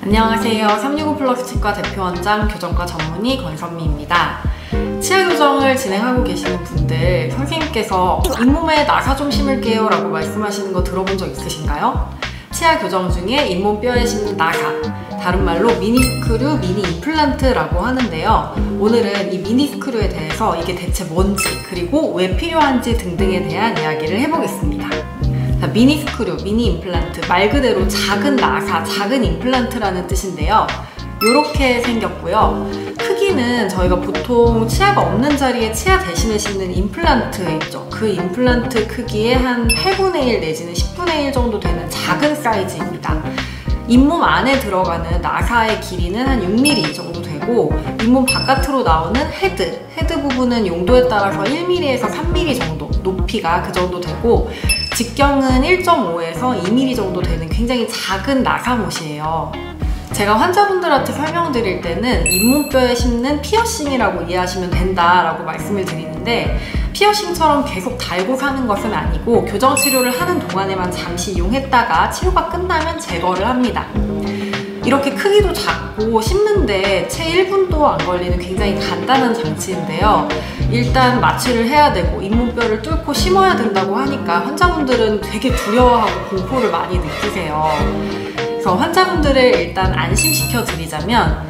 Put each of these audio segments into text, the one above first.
안녕하세요. 365플러스 치과 대표원장 교정과 전문의 권선미입니다. 치아 교정을 진행하고 계시는 분들, 선생님께서 잇몸에 나사 좀 심을게요 라고 말씀하시는 거 들어본 적 있으신가요? 치아 교정 중에 잇몸뼈에 심는 나사, 다른 말로 미니스크류, 미니 임플란트라고 하는데요. 오늘은 이 미니스크류에 대해서 이게 대체 뭔지, 그리고 왜 필요한지 등등에 대한 이야기를 해보겠습니다. 미니스크류, 미니 임플란트, 말 그대로 작은 나사, 작은 임플란트라는 뜻인데요. 이렇게 생겼고요. 크기는 저희가 보통 치아가 없는 자리에 치아 대신에 심는 임플란트 있죠. 그 임플란트 크기의 한 8분의 1 내지는 10분의 1 정도 되는 작은 사이즈입니다. 잇몸 안에 들어가는 나사의 길이는 한 6mm 정도 되고, 잇몸 바깥으로 나오는 헤드 부분은 용도에 따라서 1mm에서 3mm 정도, 높이가 그 정도 되고, 직경은 1.5에서 2mm 정도 되는 굉장히 작은 나사못이에요. 제가 환자분들한테 설명드릴 때는 잇몸뼈에 심는 피어싱이라고 이해하시면 된다라고 말씀을 드리는데, 피어싱처럼 계속 달고 사는 것은 아니고 교정 치료를 하는 동안에만 잠시 이용했다가 치료가 끝나면 제거를 합니다. 이렇게 크기도 작고 심는데 채 1분도 안 걸리는 굉장히 간단한 장치인데요. 일단 마취를 해야 되고 잇몸뼈를 뚫고 심어야 된다고 하니까 환자분들은 되게 두려워하고 공포를 많이 느끼세요. 그래서 환자분들을 일단 안심시켜 드리자면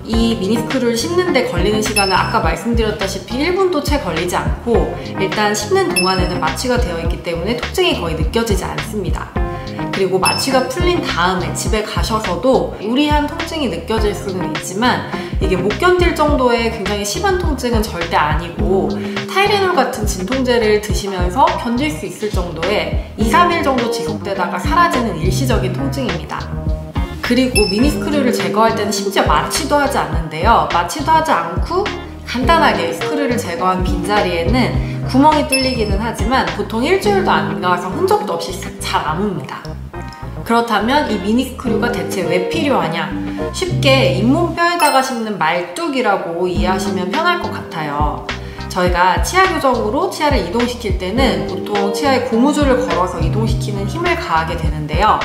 이 미니스크류를 심는데 걸리는 시간은 아까 말씀드렸다시피 1분도 채 걸리지 않고, 일단 심는 동안에는 마취가 되어 있기 때문에 통증이 거의 느껴지지 않습니다. 그리고 마취가 풀린 다음에 집에 가셔서도 무리한 통증이 느껴질 수는 있지만 이게 못 견딜 정도의 굉장히 심한 통증은 절대 아니고, 타이레놀 같은 진통제를 드시면서 견딜 수 있을 정도의 2-3일 정도 지속되다가 사라지는 일시적인 통증입니다. 그리고 미니스크류를 제거할 때는 심지어 마취도 하지 않는데요. 마취도 하지 않고 간단하게 스크류를 제거한 빈자리에는 구멍이 뚫리기는 하지만 보통 일주일도 안 가서 흔적도 없이 잘 아뭅니다. 그렇다면 이 미니스크류가 대체 왜 필요하냐? 쉽게 잇몸뼈에다가 심는 말뚝이라고 이해하시면 편할 것 같아요. 저희가 치아 교정으로 치아를 이동시킬 때는 보통 치아에 고무줄을 걸어서 이동시키는 힘을 가하게 되는데요.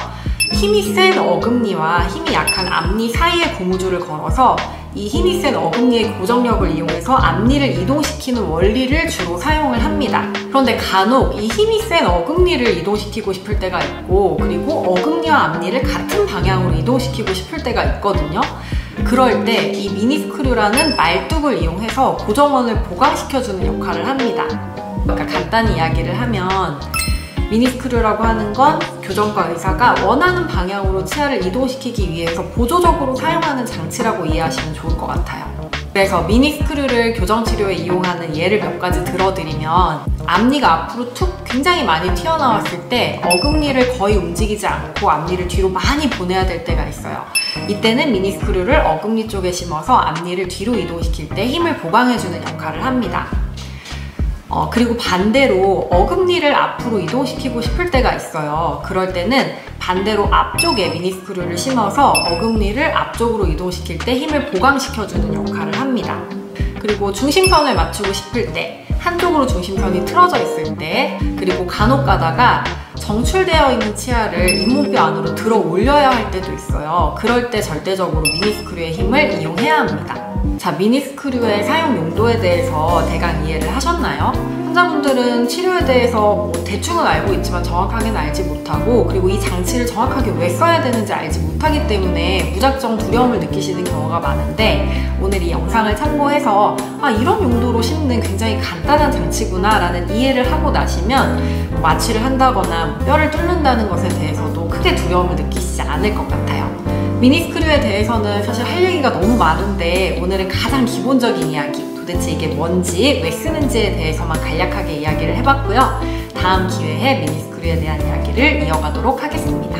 힘이 센 어금니와 힘이 약한 앞니 사이에 고무줄을 걸어서 이 힘이 센 어금니의 고정력을 이용해서 앞니를 이동시키는 원리를 주로 사용을 합니다. 그런데 간혹 이 힘이 센 어금니를 이동시키고 싶을 때가 있고, 그리고 어금니와 앞니를 같은 방향으로 이동시키고 싶을 때가 있거든요. 그럴 때 이 미니스크류라는 말뚝을 이용해서 고정원을 보강시켜주는 역할을 합니다. 그러니까 간단히 이야기를 하면, 미니스크류라고 하는 건 교정과 의사가 원하는 방향으로 치아를 이동시키기 위해서 보조적으로 사용하는 장치라고 이해하시면 좋을 것 같아요. 그래서 미니스크류를 교정치료에 이용하는 예를 몇 가지 들어드리면, 앞니가 앞으로 툭 굉장히 많이 튀어나왔을 때 어금니를 거의 움직이지 않고 앞니를 뒤로 많이 보내야 될 때가 있어요. 이때는 미니스크류를 어금니 쪽에 심어서 앞니를 뒤로 이동시킬 때 힘을 보강해주는 역할을 합니다. 그리고 반대로 어금니를 앞으로 이동시키고 싶을 때가 있어요. 그럴 때는 반대로 앞쪽에 미니스크류를 심어서 어금니를 앞쪽으로 이동시킬 때 힘을 보강시켜주는 역할을 합니다. 그리고 중심선을 맞추고 싶을 때, 한쪽으로 중심선이 틀어져 있을 때, 그리고 간혹 가다가 정출되어 있는 치아를 잇몸뼈 안으로 들어 올려야 할 때도 있어요. 그럴 때 절대적으로 미니스크류의 힘을 이용해야 합니다. 자, 미니스크류의 사용 용도에 대해서 대강 이해를 하셨나요? 환자분들은 치료에 대해서 뭐 대충은 알고 있지만 정확하게는 알지 못하고, 그리고 이 장치를 정확하게 왜 써야 되는지 알지 못하기 때문에 무작정 두려움을 느끼시는 경우가 많은데, 오늘 이 영상을 참고해서 이런 용도로 심는 굉장히 간단한 장치구나 라는 이해를 하고 나시면 마취를 한다거나 뼈를 뚫는다는 것에 대해서도 크게 두려움을 느끼시지 않을 것 같아요. 미니스크류에 대해서는 사실 할 얘기가 너무 많은데, 오늘은 가장 기본적인 이야기, 도대체 이게 뭔지, 왜 쓰는지에 대해서만 간략하게 이야기를 해봤고요. 다음 기회에 미니스크류에 대한 이야기를 이어가도록 하겠습니다.